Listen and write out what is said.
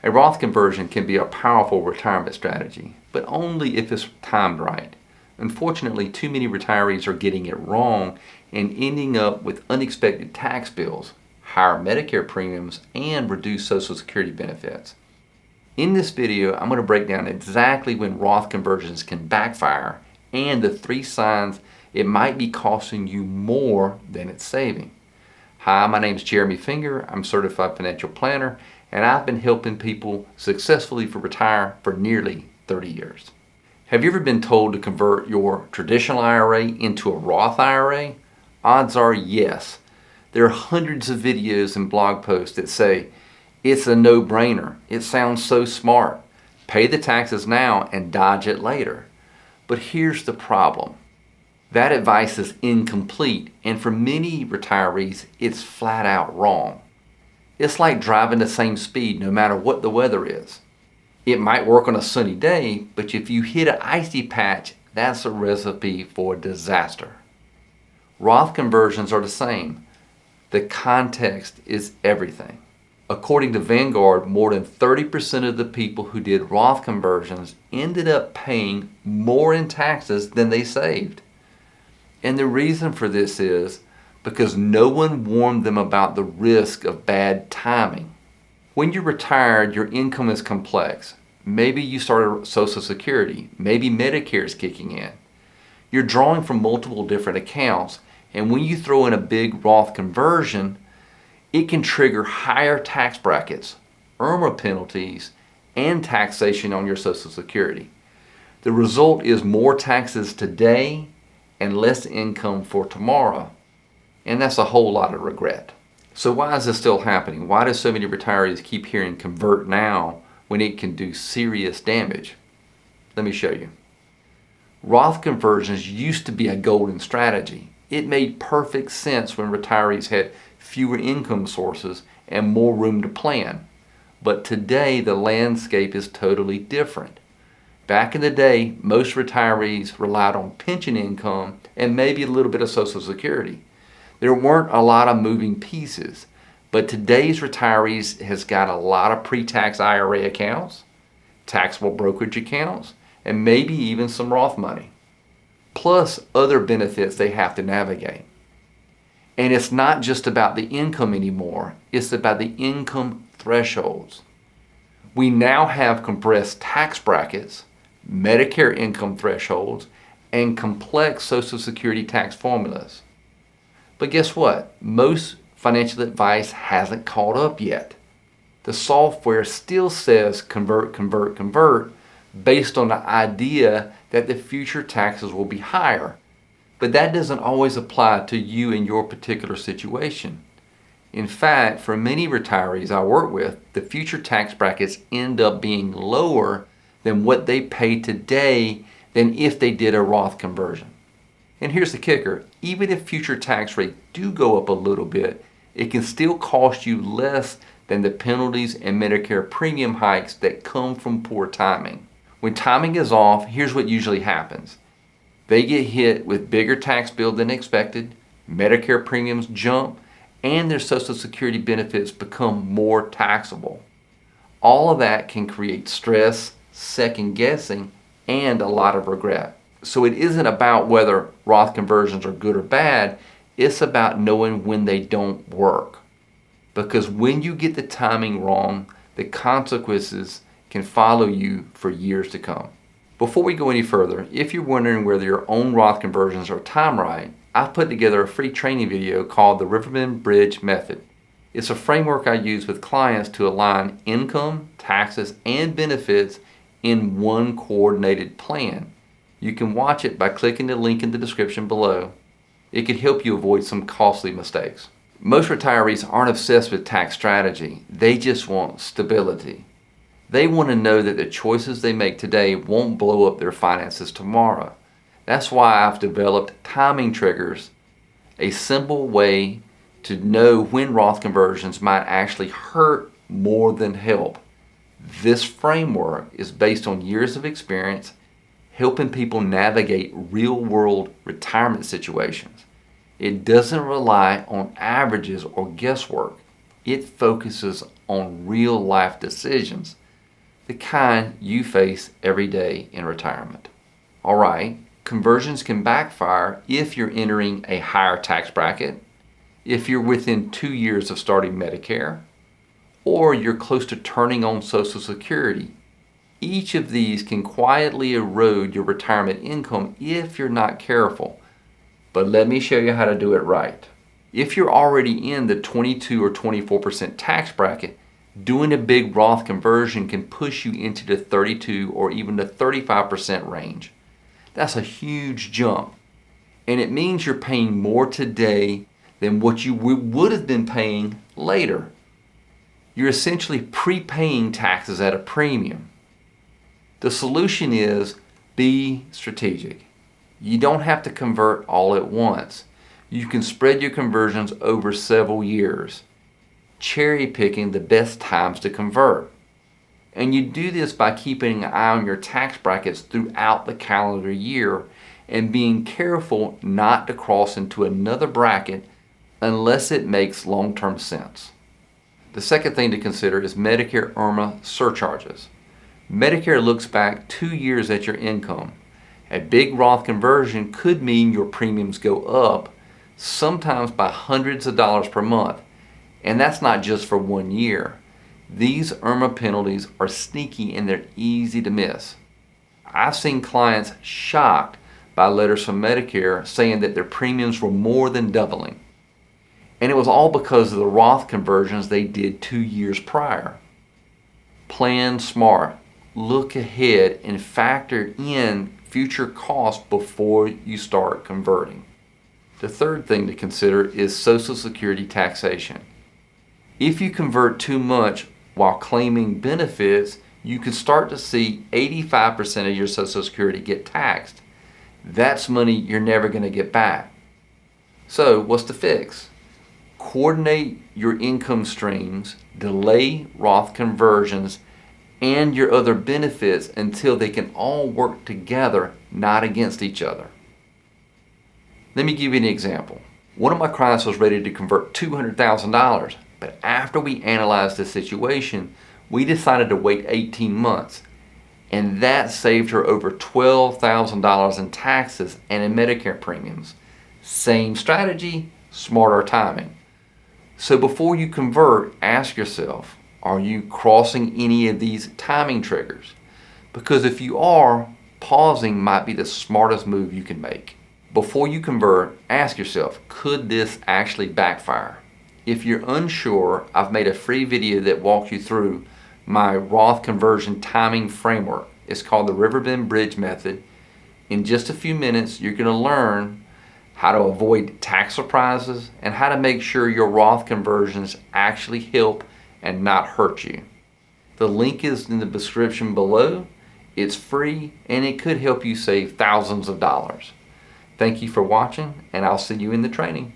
A Roth conversion can be a powerful retirement strategy, but only if it's timed right. Unfortunately, too many retirees are getting it wrong and ending up with unexpected tax bills, higher Medicare premiums, and reduced Social Security benefits. In this video, I'm going to break down exactly when Roth conversions can backfire and the 3 signs it might be costing you more than it's saving. Hi, my name is Jeremy Finger. I'm a certified financial planner, and I've been helping people successfully retire for nearly 30 years. Have you ever been told to convert your traditional IRA into a Roth IRA? Odds are yes. There are hundreds of videos and blog posts that say, it's a no-brainer. It sounds so smart. Pay the taxes now and dodge it later. But here's the problem. That advice is incomplete, and for many retirees, it's flat out wrong. It's like driving the same speed no matter what the weather is. It might work on a sunny day, but if you hit an icy patch, that's a recipe for disaster. Roth conversions are the same. The context is everything. According to Vanguard, more than 30% of the people who did Roth conversions ended up paying more in taxes than they saved. And the reason for this is because no one warned them about the risk of bad timing. When you're retired, your income is complex. Maybe you started Social Security. Maybe Medicare is kicking in. You're drawing from multiple different accounts, and when you throw in a big Roth conversion, it can trigger higher tax brackets, IRMA penalties, and taxation on your Social Security. The result is more taxes today and less income for tomorrow. And that's a whole lot of regret. So why is this still happening? Why do so many retirees keep hearing convert now when it can do serious damage? Let me show you. Roth conversions used to be a golden strategy. It made perfect sense when retirees had fewer income sources and more room to plan. But today the landscape is totally different. Back in the day, most retirees relied on pension income and maybe a little bit of Social Security. There weren't a lot of moving pieces, but today's retirees has got a lot of pre-tax IRA accounts, taxable brokerage accounts, and maybe even some Roth money, plus other benefits they have to navigate. And it's not just about the income anymore, it's about the income thresholds. We now have compressed tax brackets, Medicare income thresholds, and complex Social Security tax formulas. But guess what? Most financial advice hasn't caught up yet. The software still says convert, convert, convert based on the idea that the future taxes will be higher. But that doesn't always apply to you in your particular situation. In fact, for many retirees I work with, the future tax brackets end up being lower than what they pay today than if they did a Roth conversion. And here's the kicker, even if future tax rates do go up a little bit, it can still cost you less than the penalties and Medicare premium hikes that come from poor timing. When timing is off, here's what usually happens. They get hit with bigger tax bill than expected, Medicare premiums jump, and their Social Security benefits become more taxable. All of that can create stress, second guessing, and a lot of regret. So it isn't about whether Roth conversions are good or bad, it's about knowing when they don't work. Because when you get the timing wrong, the consequences can follow you for years to come. Before we go any further, if you're wondering whether your own Roth conversions are timed right, I've put together a free training video called the Riverbend Bridge Method. It's a framework I use with clients to align income, taxes, and benefits in one coordinated plan. You can watch it by clicking the link in the description below. It could help you avoid some costly mistakes. Most retirees aren't obsessed with tax strategy. They just want stability. They want to know that the choices they make today won't blow up their finances tomorrow. That's why I've developed timing triggers, a simple way to know when Roth conversions might actually hurt more than help. This framework is based on years of experience helping people navigate real-world retirement situations. It doesn't rely on averages or guesswork. It focuses on real life decisions, the kind you face every day in retirement. All right, conversions can backfire if you're entering a higher tax bracket, if you're within 2 years of starting Medicare, or you're close to turning on Social Security. Each of these can quietly erode your retirement income if you're not careful. But let me show you how to do it right. If you're already in the 22 or 24% tax bracket, doing a big Roth conversion can push you into the 32 or even the 35% range. That's a huge jump. And it means you're paying more today than what you would have been paying later. You're essentially prepaying taxes at a premium. The solution is be strategic. You don't have to convert all at once. You can spread your conversions over several years, cherry picking the best times to convert. And you do this by keeping an eye on your tax brackets throughout the calendar year and being careful not to cross into another bracket unless it makes long-term sense. The second thing to consider is Medicare IRMA surcharges. Medicare looks back 2 years at your income. A big Roth conversion could mean your premiums go up, sometimes by hundreds of dollars per month. And that's not just for 1 year. These IRMA penalties are sneaky and they're easy to miss. I've seen clients shocked by letters from Medicare saying that their premiums were more than doubling. And it was all because of the Roth conversions they did 2 years prior. Plan smart. Look ahead and factor in future costs before you start converting. The third thing to consider is Social Security taxation. If you convert too much while claiming benefits, you can start to see 85% of your Social Security get taxed. That's money you're never going to get back. So what's the fix? Coordinate your income streams, delay Roth conversions, and your other benefits until they can all work together, not against each other. Let me give you an example. One of my clients was ready to convert $200,000, but after we analyzed the situation, we decided to wait 18 months, and that saved her over $12,000 in taxes and in Medicare premiums. Same strategy, smarter timing. So before you convert, ask yourself, are you crossing any of these timing triggers? Because if you are, pausing might be the smartest move you can make. Before you convert, ask yourself, could this actually backfire? If you're unsure, I've made a free video that walks you through my Roth conversion timing framework. It's called the Riverbend Bridge Method. In just a few minutes, you're going to learn how to avoid tax surprises and how to make sure your Roth conversions actually help and not hurt you. The link is in the description below. It's free and it could help you save thousands of dollars. Thank you for watching, and I'll see you in the training.